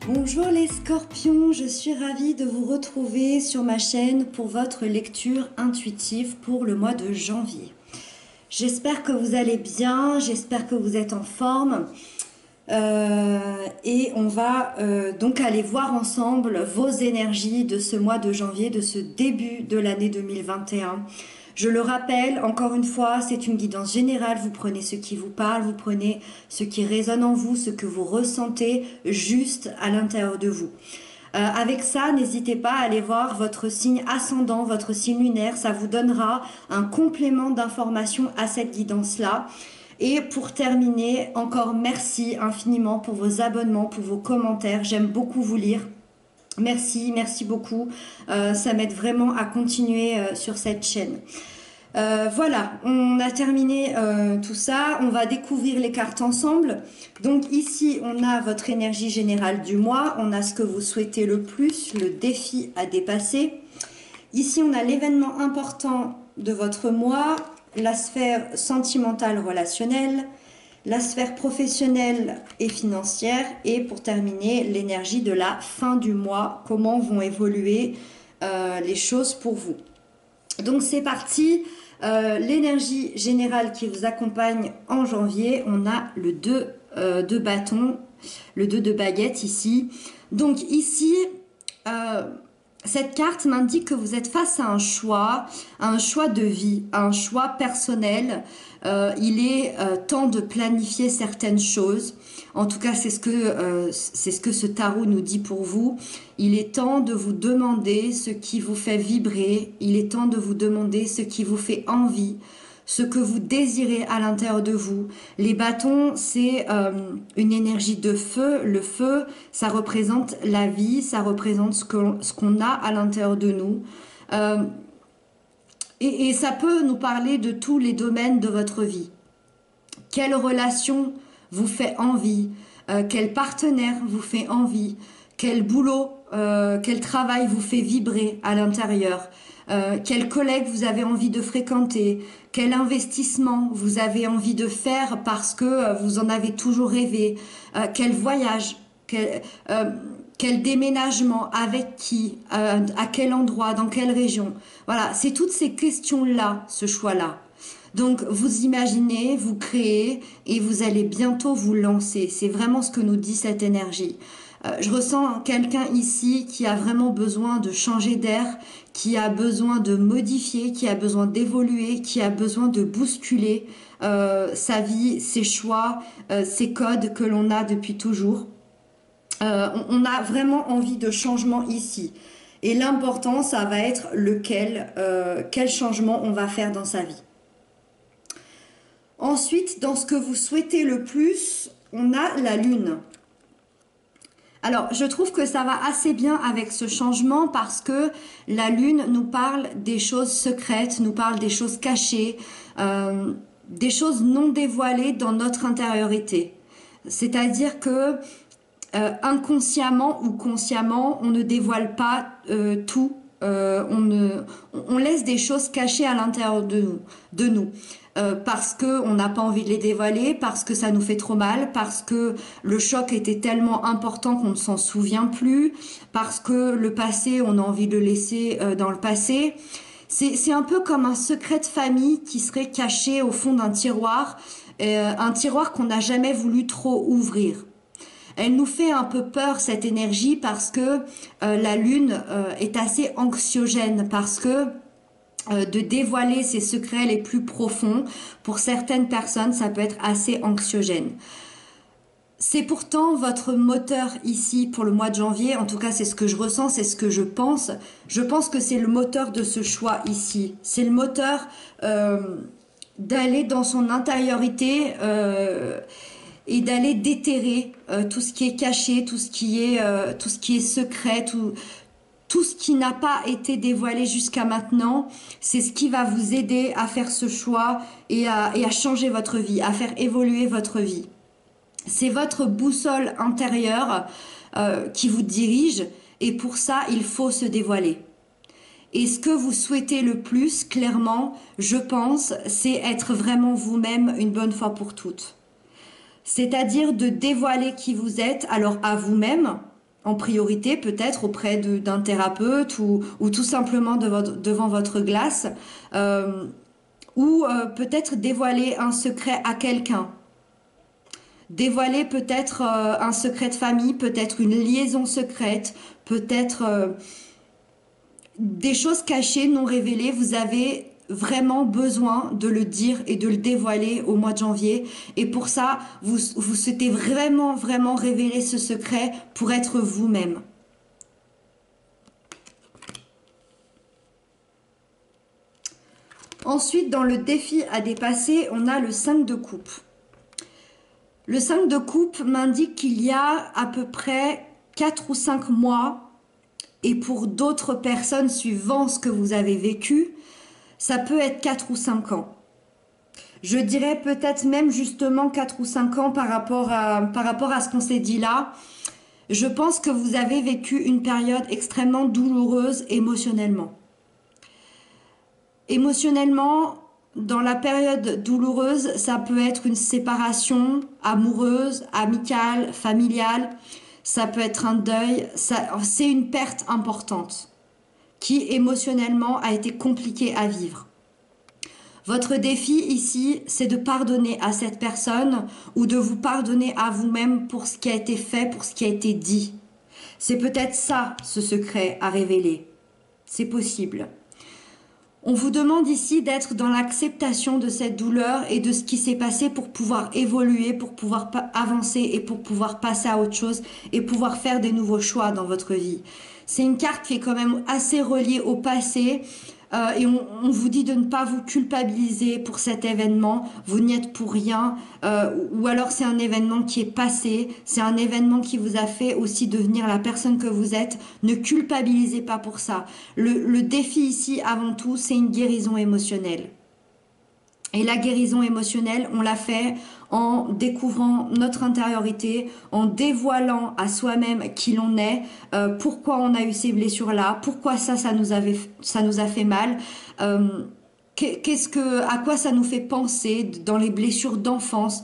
Bonjour les scorpions, je suis ravie de vous retrouver sur ma chaîne pour votre lecture intuitive pour le mois de janvier. J'espère que vous allez bien, j'espère que vous êtes en forme et on va donc aller voir ensemble vos énergies de ce mois de janvier, de ce début de l'année 2021. Je le rappelle, encore une fois, c'est une guidance générale. Vous prenez ce qui vous parle, vous prenez ce qui résonne en vous, ce que vous ressentez juste à l'intérieur de vous. Avec ça, n'hésitez pas à aller voir votre signe ascendant, votre signe lunaire. Ça vous donnera un complément d'information à cette guidance-là. Et pour terminer, encore merci infiniment pour vos abonnements, pour vos commentaires. J'aime beaucoup vous lire. Merci, merci beaucoup. Ça m'aide vraiment à continuer sur cette chaîne. Voilà, on a terminé tout ça. On va découvrir les cartes ensemble. Donc ici, on a votre énergie générale du mois. On a ce que vous souhaitez le plus, le défi à dépasser. Ici, on a l'événement important de votre mois, la sphère sentimentale relationnelle, la sphère professionnelle et financière, et pour terminer, l'énergie de la fin du mois, comment vont évoluer les choses pour vous. Donc c'est parti, l'énergie générale qui vous accompagne en janvier, on a le 2 de bâton, le 2 de baguette ici. Donc ici, cette carte m'indique que vous êtes face à un choix de vie, un choix personnel. Il est temps de planifier certaines choses. En tout cas, c'est ce que ce tarot nous dit pour vous. Il est temps de vous demander ce qui vous fait vibrer. Il est temps de vous demander ce qui vous fait envie, ce que vous désirez à l'intérieur de vous. Les bâtons, c'est une énergie de feu. Le feu, ça représente la vie, ça représente ce qu'on a à l'intérieur de nous. Et ça peut nous parler de tous les domaines de votre vie. Quelle relation vous fait envie? Quel partenaire vous fait envie? Quel boulot, quel travail vous fait vibrer à l'intérieur? Quel collègue vous avez envie de fréquenter? Quel investissement vous avez envie de faire parce que vous en avez toujours rêvé? Quel voyage? Quel déménagement? Avec qui? À quel endroit? Dans quelle région? Voilà, c'est toutes ces questions-là, ce choix-là. Donc, vous imaginez, vous créez et vous allez bientôt vous lancer. C'est vraiment ce que nous dit cette énergie. Je ressens quelqu'un ici qui a vraiment besoin de changer d'air, qui a besoin de modifier, qui a besoin d'évoluer, qui a besoin de bousculer sa vie, ses choix, ses codes que l'on a depuis toujours. On a vraiment envie de changement ici. Et l'important, ça va être quel changement on va faire dans sa vie. Ensuite, dans ce que vous souhaitez le plus, on a la lune. Alors, je trouve que ça va assez bien avec ce changement parce que la lune nous parle des choses secrètes, nous parle des choses cachées, des choses non dévoilées dans notre intériorité. C'est-à-dire que inconsciemment ou consciemment, on ne dévoile pas tout. On laisse des choses cachées à l'intérieur de nous. Parce qu'on n'a pas envie de les dévoiler, parce que ça nous fait trop mal, parce que le choc était tellement important qu'on ne s'en souvient plus, parce que le passé, on a envie de le laisser dans le passé. C'est un peu comme un secret de famille qui serait caché au fond d'un tiroir qu'on n'a jamais voulu trop ouvrir. Elle nous fait un peu peur, cette énergie, parce que la lune est assez anxiogène, parce que de dévoiler ses secrets les plus profonds, pour certaines personnes, ça peut être assez anxiogène. C'est pourtant votre moteur ici pour le mois de janvier, en tout cas c'est ce que je ressens, c'est ce que je pense. Je pense que c'est le moteur de ce choix ici. C'est le moteur d'aller dans son intériorité et d'aller déterrer tout ce qui est caché, tout ce qui est secret, tout ce qui n'a pas été dévoilé jusqu'à maintenant. C'est ce qui va vous aider à faire ce choix et à changer votre vie, à faire évoluer votre vie. C'est votre boussole intérieure qui vous dirige et pour ça, il faut se dévoiler. Et ce que vous souhaitez le plus, clairement, je pense, c'est être vraiment vous-même une bonne fois pour toutes. C'est-à-dire de dévoiler qui vous êtes, alors à vous-même, en priorité, peut-être auprès d'un thérapeute ou tout simplement devant votre glace, ou peut-être dévoiler un secret à quelqu'un. Dévoiler peut-être un secret de famille, peut-être une liaison secrète, peut-être des choses cachées, non révélées. Vous avez vraiment besoin de le dire et de le dévoiler au mois de janvier. Et pour ça, vous souhaitez vraiment, vraiment révéler ce secret pour être vous-même. Ensuite, dans le défi à dépasser, on a le 5 de coupe. Le 5 de coupe m'indique qu'il y a à peu près 4 ou 5 mois, et pour d'autres personnes, suivant ce que vous avez vécu, ça peut être 4 ou 5 ans. Je dirais peut-être même justement 4 ou 5 ans par rapport à ce qu'on s'est dit là. Je pense que vous avez vécu une période extrêmement douloureuse émotionnellement. Émotionnellement, dans la période douloureuse, ça peut être une séparation amoureuse, amicale, familiale. Ça peut être un deuil. C'est une perte importante qui émotionnellement a été compliquée à vivre. Votre défi ici, c'est de pardonner à cette personne ou de vous pardonner à vous-même pour ce qui a été fait, pour ce qui a été dit. C'est peut-être ça, ce secret à révéler. C'est possible. On vous demande ici d'être dans l'acceptation de cette douleur et de ce qui s'est passé pour pouvoir évoluer, pour pouvoir avancer et pour pouvoir passer à autre chose et pouvoir faire des nouveaux choix dans votre vie. C'est une carte qui est quand même assez reliée au passé et on vous dit de ne pas vous culpabiliser pour cet événement. Vous n'y êtes pour rien ou alors c'est un événement qui est passé, c'est un événement qui vous a fait aussi devenir la personne que vous êtes. Ne culpabilisez pas pour ça. Le défi ici, avant tout, c'est une guérison émotionnelle. Et la guérison émotionnelle, on l'a fait en découvrant notre intériorité, en dévoilant à soi-même qui l'on est, pourquoi on a eu ces blessures-là, pourquoi ça nous a fait mal, à quoi ça nous fait penser dans les blessures d'enfance,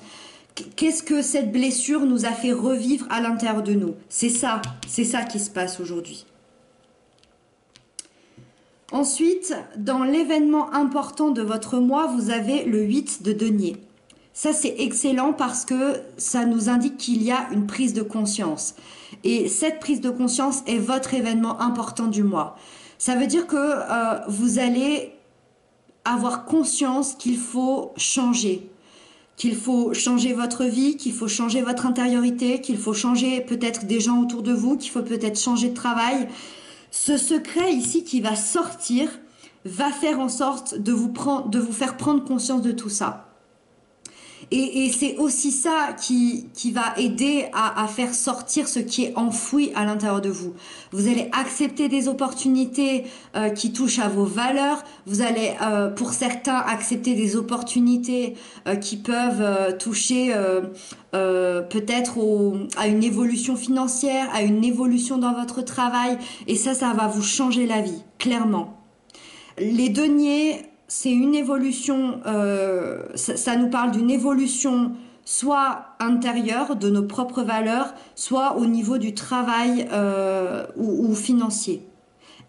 qu'est-ce que cette blessure nous a fait revivre à l'intérieur de nous. C'est ça qui se passe aujourd'hui. Ensuite, dans l'événement important de votre mois, vous avez le 8 de denier. Ça, c'est excellent parce que ça nous indique qu'il y a une prise de conscience. Et cette prise de conscience est votre événement important du mois. Ça veut dire que vous allez avoir conscience qu'il faut changer. Qu'il faut changer votre vie, qu'il faut changer votre intériorité, qu'il faut changer peut-être des gens autour de vous, qu'il faut peut-être changer de travail. Ce secret ici qui va sortir va faire en sorte de vous faire prendre conscience de tout ça. Et c'est aussi ça qui va aider à faire sortir ce qui est enfoui à l'intérieur de vous. Vous allez accepter des opportunités qui touchent à vos valeurs. Vous allez, pour certains, accepter des opportunités qui peuvent toucher peut-être à une évolution financière, à une évolution dans votre travail. Et ça va vous changer la vie, clairement. Les deniers, c'est une évolution, ça nous parle d'une évolution soit intérieure de nos propres valeurs, soit au niveau du travail ou financier.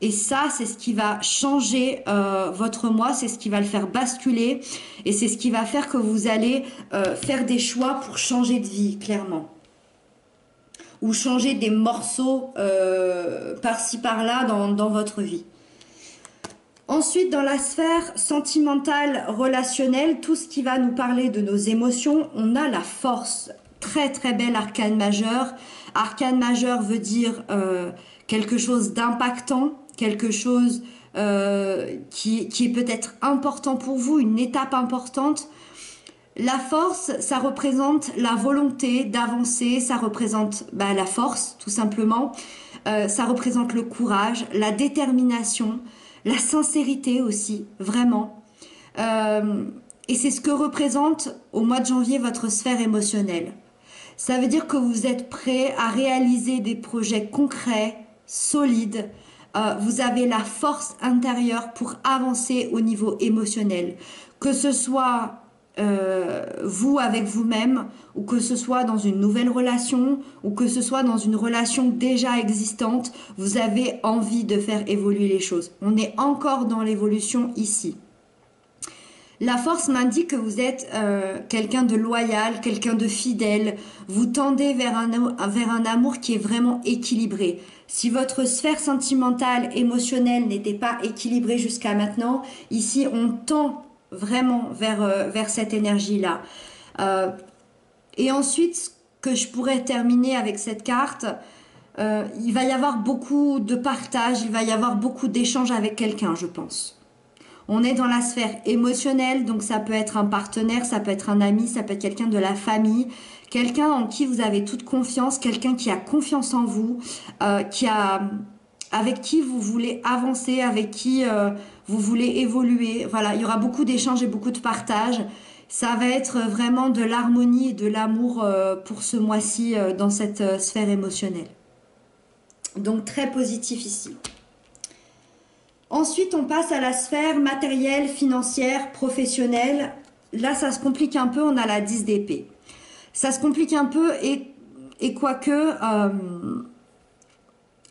Et ça, c'est ce qui va changer votre mois, c'est ce qui va le faire basculer et c'est ce qui va faire que vous allez faire des choix pour changer de vie, clairement. Ou changer des morceaux par-ci par-là dans votre vie. Ensuite, dans la sphère sentimentale, relationnelle, tout ce qui va nous parler de nos émotions, on a la force. Très très belle arcane majeure. Arcane majeure veut dire quelque chose d'impactant, quelque chose qui est peut-être important pour vous, une étape importante. La force, ça représente la volonté d'avancer, ça représente la force, tout simplement. Ça représente le courage, la détermination, la sincérité aussi, vraiment. Et c'est ce que représente au mois de janvier votre sphère émotionnelle. Ça veut dire que vous êtes prêt à réaliser des projets concrets, solides. Vous avez la force intérieure pour avancer au niveau émotionnel. Que ce soit vous avec vous-même, ou que ce soit dans une nouvelle relation, ou que ce soit dans une relation déjà existante, vous avez envie de faire évoluer les choses. On est encore dans l'évolution ici. La force m'indique que vous êtes quelqu'un de loyal, quelqu'un de fidèle. Vous tendez vers un amour qui est vraiment équilibré. Si votre sphère sentimentale, émotionnelle n'était pas équilibrée jusqu'à maintenant, ici on tend vraiment vers cette énergie-là. Et ensuite, ce que je pourrais terminer avec cette carte, il va y avoir beaucoup de partage, il va y avoir beaucoup d'échanges avec quelqu'un, je pense. On est dans la sphère émotionnelle, donc ça peut être un partenaire, ça peut être un ami, ça peut être quelqu'un de la famille, quelqu'un en qui vous avez toute confiance, quelqu'un qui a confiance en vous, avec qui vous voulez avancer, avec qui vous voulez évoluer. Voilà, il y aura beaucoup d'échanges et beaucoup de partage. Ça va être vraiment de l'harmonie et de l'amour pour ce mois-ci dans cette sphère émotionnelle. Donc très positif ici. Ensuite, on passe à la sphère matérielle, financière, professionnelle. Là, ça se complique un peu, on a la 10 d'épée. Ça se complique un peu et quoique...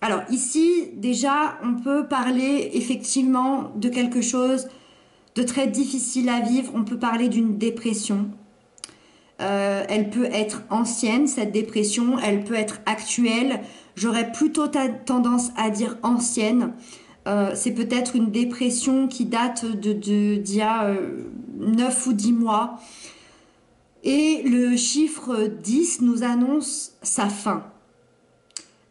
alors ici, déjà, on peut parler effectivement de quelque chose de très difficile à vivre. On peut parler d'une dépression. Elle peut être ancienne, cette dépression. Elle peut être actuelle. J'aurais plutôt tendance à dire ancienne. C'est peut-être une dépression qui date d'il y a 9 ou 10 mois. Et le chiffre 10 nous annonce sa fin.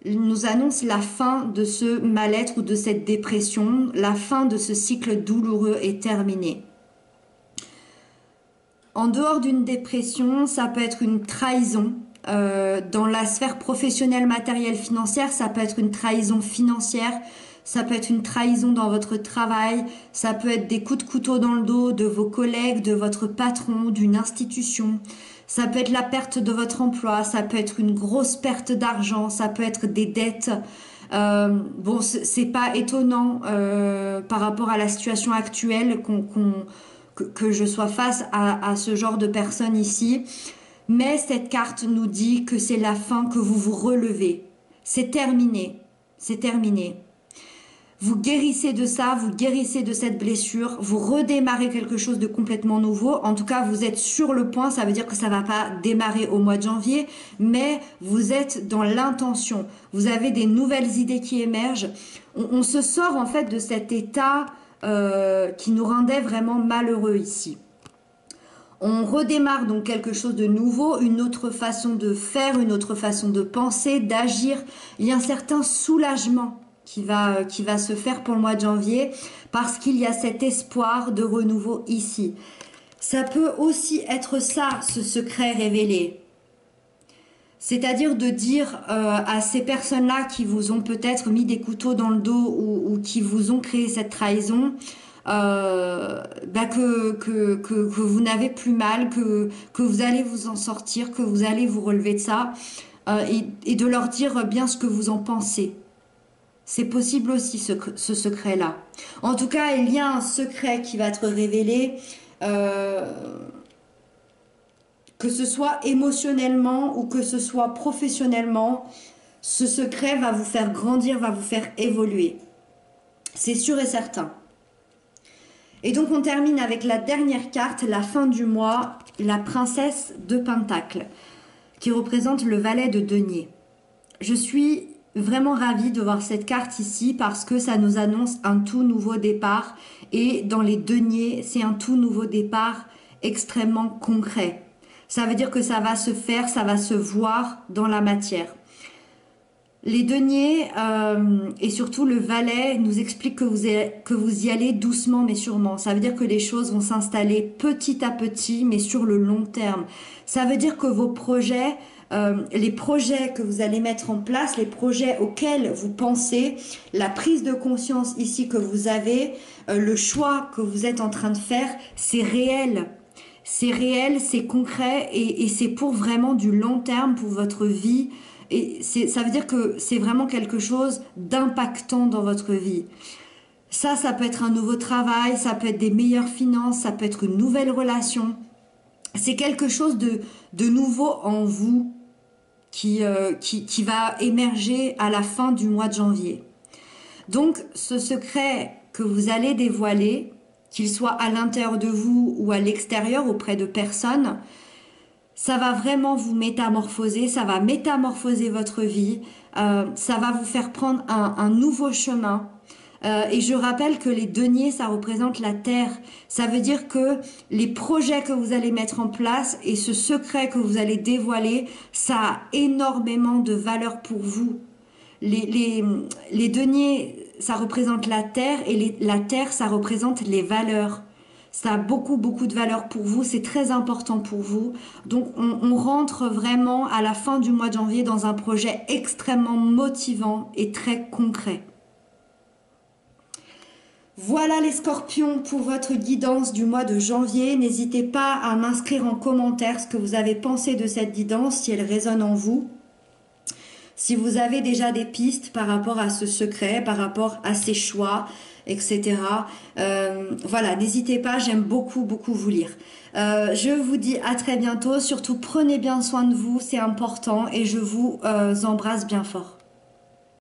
Il nous annonce la fin de ce mal-être ou de cette dépression. La fin de ce cycle douloureux est terminée. En dehors d'une dépression, ça peut être une trahison. Dans la sphère professionnelle, matérielle, financière, ça peut être une trahison financière. Ça peut être une trahison dans votre travail, ça peut être des coups de couteau dans le dos de vos collègues, de votre patron, d'une institution. Ça peut être la perte de votre emploi, ça peut être une grosse perte d'argent, ça peut être des dettes. Bon, c'est pas étonnant par rapport à la situation actuelle que je sois face à ce genre de personnes ici. Mais cette carte nous dit que c'est la fin, que vous vous relevez. C'est terminé, c'est terminé. Vous guérissez de ça, vous guérissez de cette blessure, vous redémarrez quelque chose de complètement nouveau. En tout cas, vous êtes sur le point, ça veut dire que ça va pas démarrer au mois de janvier, mais vous êtes dans l'intention. Vous avez des nouvelles idées qui émergent. On se sort en fait de cet état qui nous rendait vraiment malheureux ici. On redémarre donc quelque chose de nouveau, une autre façon de faire, une autre façon de penser, d'agir. Il y a un certain soulagement qui va se faire pour le mois de janvier parce qu'il y a cet espoir de renouveau ici. Ça peut aussi être ça, ce secret révélé. C'est-à-dire de dire à ces personnes-là qui vous ont peut-être mis des couteaux dans le dos ou qui vous ont créé cette trahison, que vous n'avez plus mal, que vous allez vous en sortir, que vous allez vous relever de ça et de leur dire bien ce que vous en pensez. C'est possible aussi ce secret-là. En tout cas, il y a un secret qui va être révélé, que ce soit émotionnellement ou que ce soit professionnellement. Ce secret va vous faire grandir, va vous faire évoluer. C'est sûr et certain. Et donc on termine avec la dernière carte, la fin du mois, la princesse de Pentacles, qui représente le valet de denier. Je suis vraiment ravie de voir cette carte ici parce que ça nous annonce un tout nouveau départ et dans les deniers, c'est un tout nouveau départ extrêmement concret. Ça veut dire que ça va se faire, ça va se voir dans la matière. Les deniers et surtout le valet nous expliquent que vous y allez doucement mais sûrement. Ça veut dire que les choses vont s'installer petit à petit mais sur le long terme. Ça veut dire que vos projets, les projets que vous allez mettre en place, les projets auxquels vous pensez, la prise de conscience ici que vous avez, le choix que vous êtes en train de faire, c'est réel. C'est réel, c'est concret et c'est pour vraiment du long terme pour votre vie. Et ça veut dire que c'est vraiment quelque chose d'impactant dans votre vie. Ça peut être un nouveau travail, ça peut être des meilleures finances, ça peut être une nouvelle relation. c'est quelque chose de nouveau en vous qui va émerger à la fin du mois de janvier. Donc, ce secret que vous allez dévoiler, qu'il soit à l'intérieur de vous ou à l'extérieur auprès de personnes, ça va vraiment vous métamorphoser, ça va métamorphoser votre vie, ça va vous faire prendre un nouveau chemin. Et je rappelle que les deniers, ça représente la terre. Ça veut dire que les projets que vous allez mettre en place et ce secret que vous allez dévoiler, ça a énormément de valeur pour vous. Les deniers, ça représente la terre et la terre, ça représente les valeurs. Ça a beaucoup, beaucoup de valeur pour vous. C'est très important pour vous. Donc, on rentre vraiment à la fin du mois de janvier dans un projet extrêmement motivant et très concret. Voilà les scorpions pour votre guidance du mois de janvier. N'hésitez pas à m'inscrire en commentaire ce que vous avez pensé de cette guidance, si elle résonne en vous. Si vous avez déjà des pistes par rapport à ce secret, par rapport à ces choix, etc. Voilà, n'hésitez pas, j'aime beaucoup, beaucoup vous lire. Je vous dis à très bientôt. Surtout, prenez bien soin de vous, c'est important et je vous embrasse bien fort.